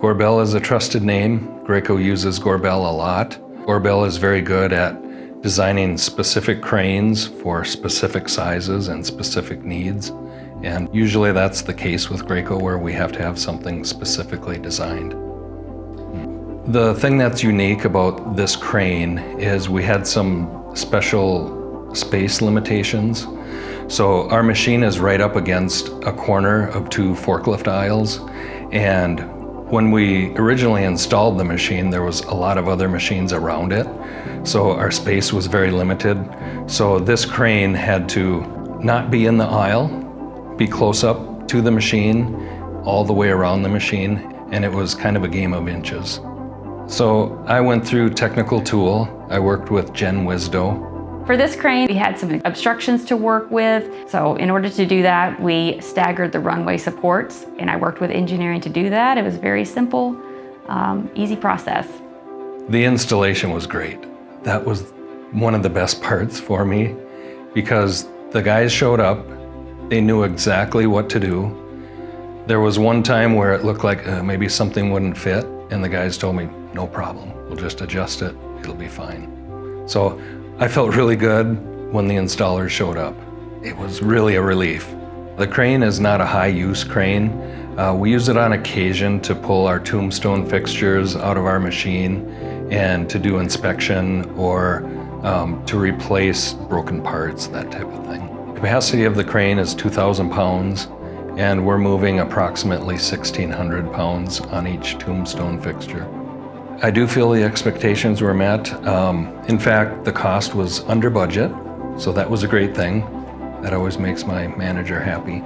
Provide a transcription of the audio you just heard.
Gorbel is a trusted name. Graco uses Gorbel a lot. Gorbel is very good at designing specific cranes for specific sizes and specific needs. And usually that's the case with Graco, where we have to have something specifically designed. The thing that's unique about this crane is we had some special space limitations. So our machine is right up against a corner of 2 forklift aisles, and when we originally installed the machine, there was a lot of other machines around it, so our space was very limited. So this crane had to not be in the aisle, be close up to the machine, all the way around the machine, and it was kind of a game of inches. So I went through technical tool. I worked with Jen Wisdo. For this crane, we had some obstructions to work with. So in order to do that, we staggered the runway supports, and I worked with engineering to do that. It was a very simple, easy process. The installation was great. That was one of the best parts for me, because the guys showed up, they knew exactly what to do. There was one time where it looked like maybe something wouldn't fit, and the guys told me, no problem, we'll just adjust it, it'll be fine. So I felt really good when the installers showed up. It was really a relief. The crane is not a high-use crane. We use it on occasion to pull our tombstone fixtures out of our machine and to do inspection or to replace broken parts, that type of thing. The capacity of the crane is 2,000 pounds, and we're moving approximately 1,600 pounds on each tombstone fixture. I do feel the expectations were met. In fact, the cost was under budget, so that was a great thing. That always makes my manager happy.